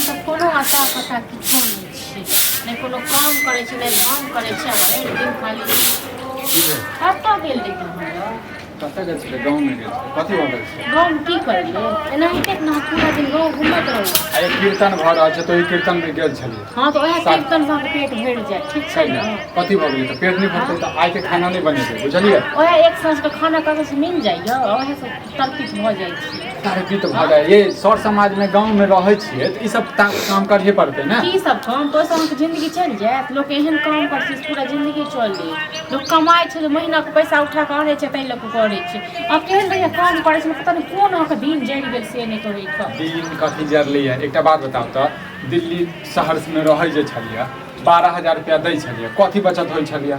तऽ कोनो आशा पता किछो नहि छै, नहि कोनो काम करै छै नहि धाम करै छै, भरि दिन खाली कतऽ गेल रही हमरा कतऽ गेल छलै? गाँवमे गेल छलै। कथी भऽ गेल छै? गाँव की करलियै एनाहिते ने पूरा दिन गाँव घूमैत रहू। आइ कीर्तन भऽ रहल छै तऽ ओहि कीर्तन में गेल छलियै। हाँ तो वएह कीर्तन से अहाँके पेट भरि जाए, ठीक छै ने? कथी भऽ गेलै? तऽ पेट नहि भरतै तऽ आइ के खाना नहीं बनेतै, बुझलियै? वएह एक साँझके खाना कतऽ से मिल जाइए, वएह से तलपित भऽ जाइ छै। तलपित भऽ जाए ये सर समाज में गाँव में रहै छियै तऽ ई सब काम करहे पड़तै ने। की सब काम तो से अहाँके जिंदगी चलि जायत? लोक एहन काम करतै पूरा जिंदगी चलि। लोक कमाइ छै, महीनाके पैसा उठा कऽ आनै छै, ताहि लऽ कऽ करै छै। आब केहन बढ़िआँ काम करै छै, पता नहीं कोन अहाँके दिन जरि गेल से नहि कहै कऽ। दिन कथी जरलैए? एकटा बात बताउ तऽ, दिल्ली शहर में रहै जे छलियै 12,000 रुपया दै छलियै, कथी बचत होइ छलियै?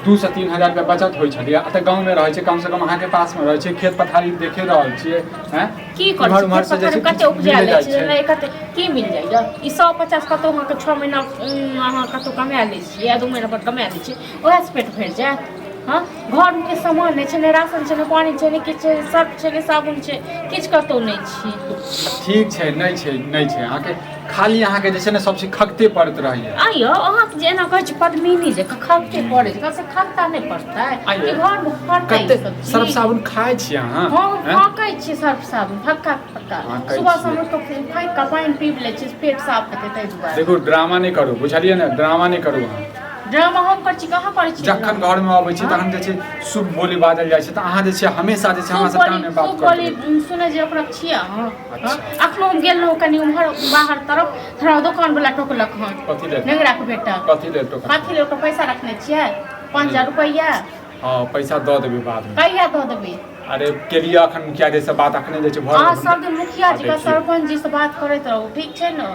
2 से 3 हजार रुपया बचत होइ छलियै। एतऽ गाँव में रहै छै, कम से कम अहाँके पास में रहै छै, खेत पथारी देखे रहल छियै। की करै छै कते उपजा लै छै, कते की मिल जाइए? ई 150 कतौ अहाँके 6 महीना अहाँ कतौ कमा लै छियै, 2 महीना पर कमा लै छियै, ओएहसँ पेट भरि जायत? हाँ, घर में सामान नहीं छै, नहीं राशन छै, नहीं पानी छै, नहीं किछु छै, सर्फ छै, नहीं साबुन छै, किछु कतौ नहीं छै। ठीक छै, नहीं छै, नहीं छै। अहाँके खाली अहाँके जे छै ने सब चीज खगते पड़ैत रहैए। आइयो अहाँके जे एना कहै छै पद्मिनी जे खगते पड़ै छै, से खगता नहि पड़तै कि घर में पड़तै? सर्फ साबुन खाइ छियै अहाँ? हाँ फाँकै छियै सर्फ साबुन, फक्का सुबह शाम उठ कऽ फाँकि कऽ पानि पीब लै छियै, पेट साफ हेतै ताहि दुआरे। देखू ड्रामा नहीं करू, बुझलियै ने? ड्रामा नहीं करू अहाँ। ड्रामा हम करै छी कहाँ करै छी? जखन घर में अबै छी तखन जे छै शुभ बोली बाजल जाइ छै तऽ अहाँ जे छै हमेशा जे छै हमरा सब कान में बात बोली सुनै जे ओकरा छियै अहाँ? अखनो हम गेल रहौं कनी उम्हर बाहर तरफ, थोड़ा दुकान वाला टोकलक हन। कथी ले? नेगरा के बेटा कथी ले टोकल? कथी ले? ओकर पैसा रखने छियै 5,000 रुपैया। हाँ पैसा दऽ देबै बाद में। कहिया दऽ देबै? अरे केलिए अखन मुखिया जी से बात अखने जे छै भऽ अहाँ सब दिन मुखिया जी का सरपंच जी से बात करैत रहू, ठीक छै ने?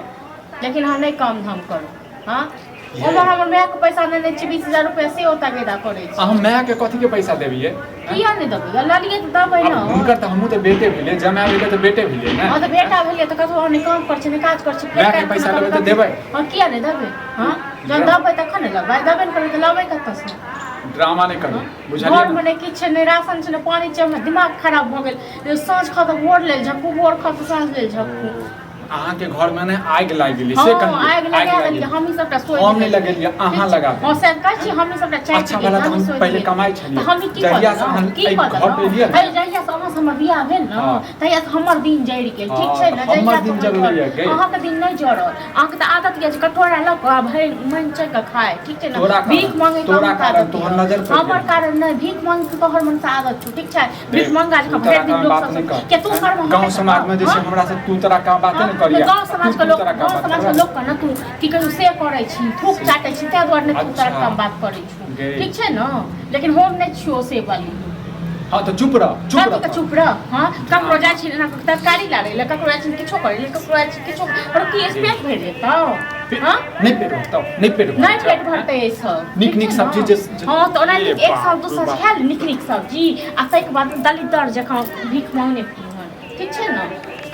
लेकिन अहाँ नहीं काम धाम करू। हाँ ओमहर हमर माय के पैसा नहि छै 20,000 रुपया से ओता गेदा करै छै। अहाँ माय के कथी के पैसा देबिए? किया नहीं देबै? ललिए तऽ देबै ना। हुनकर तऽ हमहूँ तऽ बेटे भेलिए, जमाय भेलिए तऽ बेटे भेलिए ने। हाँ तऽ बेटा भेलिए तऽ कतौ नहीं काम कर छै, नहीं काज कर छै, माय के पैसा लेबै तऽ देबै? हाँ किया नहीं देबै? हाँ जब देबै तखन ने लेबै, देबै नहीं करबै तऽ लेबै कतऽ से? ड्रामा नहीं करू, बुझलिए? घर में नहीं किछु छै, नहीं राशन छै, नहीं पानी छै, हमर दिमाग खराब भऽ गेल। साँझ खा तऽ भोर लेल झपकू, भोर खा तऽ साँझ लेल झपकू। अहाँ के घर में ने आग लागि गेली से हाँ, कहलिए? आग लगा देलिए हम ही सबटा सोच। हम नहीं लगेलिए, अहाँ लगा देलिए। हां से कहै छी हम ही सबटा चाहि। अच्छा वाला तऽ हम पहले कमाई छलिए। तऽ हम की जहिया से हम की घर पे एलिए है जहिया से अहाँ से हमर बियाह भेल न, तहिया से हमर दिन जरि गेल, ठीक छै ने? हमर दिन जरूरी है के? अहाँ के दिन नहीं जरल, अहाँ के तऽ आदत ये जे कटोरा लऽ कऽ भरि मन चल के खाए, ठीक छै ने? भीख मांगे के आदत, तोहर नजर पर हमर कारण नहीं, भीख मांगे के तोहर मन से आदत छौ, ठीक छै? भीख मांगा जे भरि दिन लोग सब के तू कर गांव समाज में जे छै हमरा से तू तरह का बातें नहीं करिया। गांव समाज के लोग का ना तू की कहू से करै छी, थूक चाटै छी, ताहि दुआरे तू तरह का बात करै छी, ठीक छै ने? लेकिन हम नहीं छियो से वाली। हाँ तो चुप रह, चुप रह, चुप रह। हाँ ककरो जाइ छी ना तरकारी लाबै ले, ककरो जाइ छी किछो करै ले, ककरो जाइ छी किछो और की स्पेस भरि देतौ? हाँ नहीं पेट भरतौ, नहीं पेट भरतौ, नहीं पेट भरतै ई सब। निक निक सब्जी जे हाँ तो ओना एक साल दू साल खाएल निक निक सब्जी आ तै के बाद दलिदर जकां भीख मांगने फिरहन, ठीक छै ने?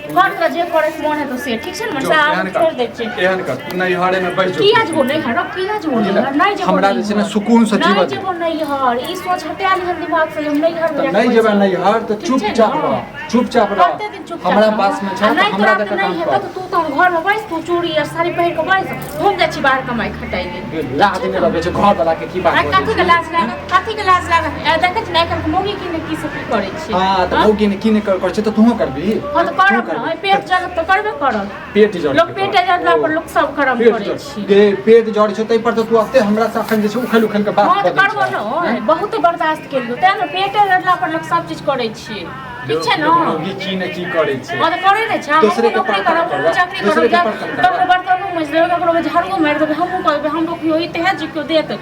घर का जे करे के मन है तो से, ठीक छै ने? मनसा छोड़ दे छै। एहन कर तू नहीं हरे में बैठ जो। किया जो नहीं हर किया जो नहीं जे हमरा जे छै ने सुकून से जीवन नहीं जेबो नहीं हर ई सोच हटा लिहन दिमाग से हम नहीं हर में नहीं जेबा नहीं हर तो चुपचाप रह, चुपचाप रह। हमरा पास में छै तो हमरा जका काम कर। तू तो घर में बैस, तू चूड़ी और साड़ी पहिर के बैस, हम जाइ छी बाहर कमाई खटाई ले। लाज नहीं लगे छै घर वाला के की बात? कथि के लाज लागत? कथि के लाज लागत? देखै छी नहीं कर मोगी की ने की सब करै छी। हां तो मोगी ने की ने कर छै तो तू करबी? हां तो करब ना, पेट जगत तो करबे करब। पेट जड़ लोग पेट जड़ला पर लोग सब कर्म करै छी। गे पेट जड़ छै तै पर तो तू अते हमरा से अखन जे छै उखल उखल के बात कर। हां करबो ना, बहुत बर्दाश्त केलियो तै ने पेट जड़ला पर लोग सब चीज करै छी, ठीक छै ने? मोगी की ने की करै छै? हां तो करे नै छै, दूसरे के नौकरी करब, चाकरी करब, ककरो बर्तनो में से ककरो झाड़ू मार देबै, हमहू कहबै हमरो कियो इते है जे कियो देत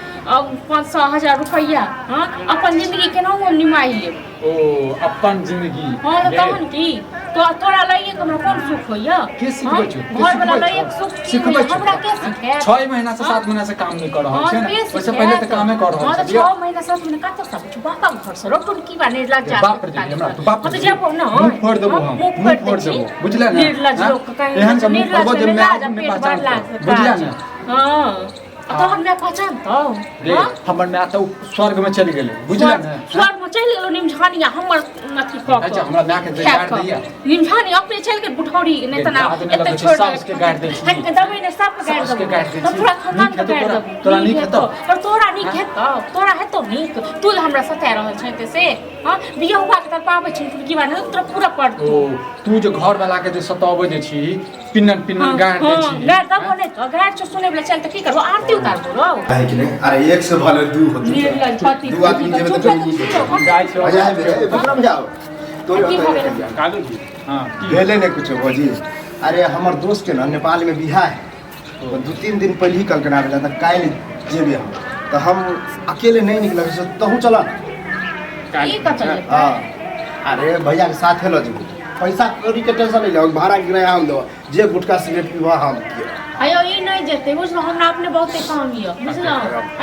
500,000 रुपैया। हां अपन जिंदगी केनाहू निमाहि लेब। ओ अपन जिंदगी हां तो तहन की तो तोरा लइए के हमरा कोन सुख होइया? के सिखबै छै? घर वाला लइए के सुख सिखबै छै? हमरा के सिखे? 6 महीना से 7 महीना से काम नहीं कर रहल छै ना, ओसे पहले तो कामे कर रहल छै। 6 महीना 7 महीना कत सब छ बापा घर से रोटन की बा निर्लज्ज जा बाप रे हमरा तो बाप तो जेबो ना मुंह फोड़ देबो हम, मुंह फोड़ देबो, बुझला ना? निर्लज्ज लोग का एहन का मुंह फोड़बो जे मैं आदमी में पहचान, बुझला ना? हां तो हम मैं पहचान तो रे हमर में तो स्वर्ग में चल गेलै बुझला ने स्वर्ग में चल गेलो निमझानिया हमर अथी क अच्छा हमरा ना के गाड़ दिया निमझानी अपने चल के बुढ़ौरी नहीं त ना एते छोड़ सबके गाड़ दे छी दबे ने सब के गाड़ दे तो पूरा खानदान के गाड़ दे तोरा नहीं खेतो पर तोरा नहीं खेतो तोरा हेतो नीक तू हमरा सता रहल छै ते से हां बियाह हुआ के तर पाबै छी की बात तोरा पूरा पड़ ओ तू जो घर वाला के जे सताबै जे छी पिन्नन गाड़ दे छी गाड़ दब ने तो गाड़ छ सुने वाला चल त की करबो आरती उतार दो है कि नहीं अरे एक से भले दू होती निर्लज पति दू आदमी जेबे तो कोई गाय छै आया है बेटा बकरा में जाओ तो कालू जी हां भेले नहीं कुछ भौजी अरे हमर दोस्त के ना नेपाल में बियाह है तो 2-3 दिन पहले ही कल कना भेला त काल जेबे हम तो हम अकेले नहीं निकल से तहू चला ई का चल हां अरे भैया के साथ हेलो जी पैसा कौड़ी के टेंशन नहीं लो भाड़ा गिराया हम दो जे गुटखा सिगरेट पीवा हम किए अयो ई नहीं जेते बुझलो हमरा अपने बहुते काम लियो बुझलो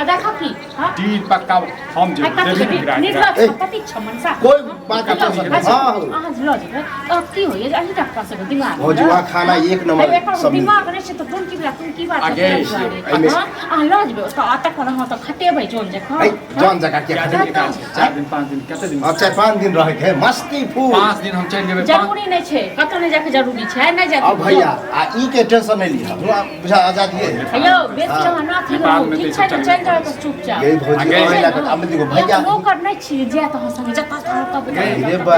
आ देखा की हां डी पक्का हम जे देबी गिरा निर्लज पति छ मनसा कोई बात नहीं हां हां लो जी अब की होय अही तक पास के दिमाग भौजी वहां खाना एक नंबर सब दिमाग नहीं से तो तुम की बात आगे हां लो जी तो आता कोन हम तो खटेबै जोन जे खा जॉन जगह के 4 दिन 5 दिन कते दिन अब 4-5 दिन रहे के मस्ती फूल 5 दिन हम चल जेबै जरूरी नहीं छे कतो नहीं जाके जरूरी छे नहीं जाके अब भैया आ ई के टेंशन नहीं लिया हुआ बुझा आजादी है अयो बेच जमाना थी ठीक छे चल जाओ तो चुपचाप गई भौजी आइला के अब देखो भैया वो करने छी जे तो संग जता था तब ये बा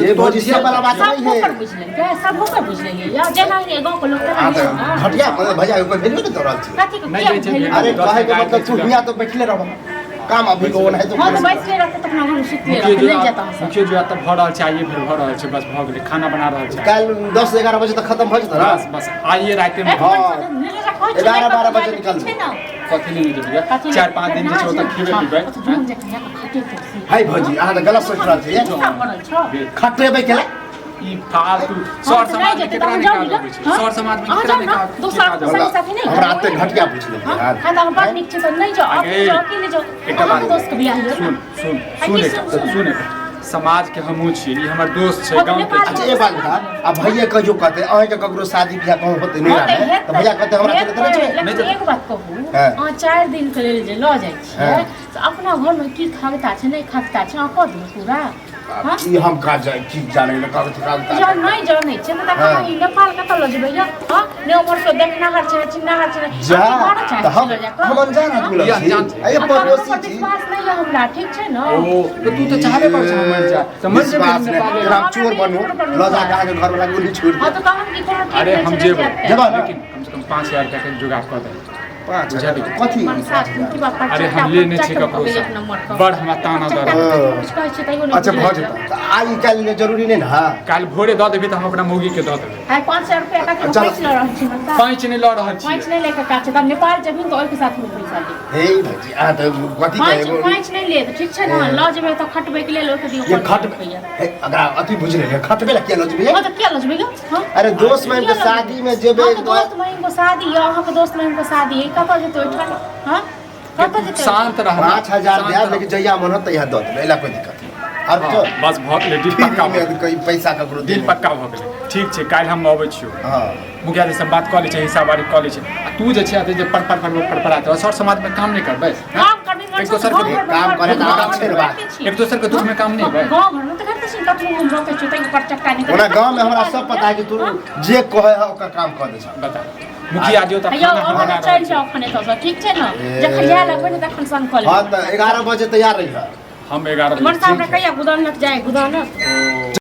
ये भौजी से वाला बात नहीं है सब बुझ ले क्या सब होकर बुझ ले या जेना ये गांव के लोग हां तो घटिया भैया को भेजो के तोरा काठी को अरे काहे के मतलब तू हिया तो बैठले रह काम अभी को है तो हां तो बैठ के रहते तक ना हम सुतले नहीं जाता मुझे जो आता भर रहल चाहिए फिर भर रहल छै बस भ गेलै खाना बना रहल छै कल 10-11 बजे तक खत्म भ जत ना बस आइए रात में हां 11-12 बजे निकल कथी नहीं जेबै 4-5 दिन जे छै ओतऽ खेबे पीबै हाय भौजी अहाँ त गलत सोच रहल छियै खटेबै केला ई फालतू सर समाज में केकरा निकाल छै सर समाज में केकरा निकाल दूसरा संग साथी नहीं हमरा आते घटिया पूछ ले यार हां तो बात निक छै तो नहीं जाओ आप जाओ कि नहीं जाओ दोस्त के बियाह है सुन समाज के हमहू छी ई हमर दोस्त छै गांव के अच्छा ये बात बता अब भैया कहियो कहते अहे के ककरो शादी बियाह कहूं होते नहीं रहे तो भैया कहते हमरा चले तो नहीं एक बात कहूं आ 4 दिन के लेल जे ल जाय छियै तो अपना घर में की खावता छै नहीं खावता छै आ कह दे पूरा ई हम का जाय की जाने न का का जो नहीं जाने छै त कहीं नेपाल कत ल जेबै हां ने उमर के देखना हर छै चिन्ना हर छै जा तो हम अनजान आदमी अरे पड़ोसी छी विश्वास नहीं है हमरा ठीक छै न ओ तो तू तो चाहबे कर छ मर जा समझ जे राम चोर बनो ल जा के घर वाला गोली छोड़ हां तो कहन की कोनो ठीक अरे हम जेबो लेकिन कम से कम 5000 रुपया के जुगाड़ कर दे 5000 कथी अरे हम ले नहीं छी ककरो से बड़ हमरा ताना दर अच्छा भ जता आई काल जरूरी नहीं ना काल भोरे द देबी त हम अपना मौगी के द देबै हां 500 रुपया का पैसा ल रहल छी मनता पाँच नहीं ल रहल छी पाँच नहीं लेके का छै त नेपाल जमीन तो ओइ के साथ में पैसा ले हे भजी आ त कथी कहबो पाँच नहीं ले ठीक छै ना ल जेबै त खटबै के लेल ओके दियो ये खट अगर अति बुझ ले खटबे ला किया ल जेबे हां तो क्या ल जेबै हां अरे दोस्त में शादी में जेबे दोस्त में को शादी या अहाँ के दोस्त में को शादी है कत जेतै ओठन हां कत जेतै शांत रह 5000 दे लेकिन जइया मन होत या द देबे एला कोई दिक्कत नहीं अब तो बस भ गेलै दिल पक्का कोई पैसा ककरो दिल पक्का भ गेलै ठीक छै काल्हि हम अबै छियौ हां मुखिया जी से बात कर ले छै हिसाब वारी कर ले छै आ तू जे छै जे पर सर समाज में काम नहीं करबै काम करबै एक दोसर के काम करे त अच्छे बात एक दोसर के दुख में काम नहीं है गांव घर में त करते छी कतौ हम रहते छी त पर चक्का नहीं ओना गांव में हमरा सब पता है कि तू जे कहे है ओकर काम कर दे छ बता मुखिया जी त अयो खाना अब बना चल जाओ खाने तो ठीक छै ना जखन जाय लगबै न तखन संग कर ले हां त 11 बजे तैयार रही हम 11 मन साहब ने कहिया गुदानक जाए गुदानक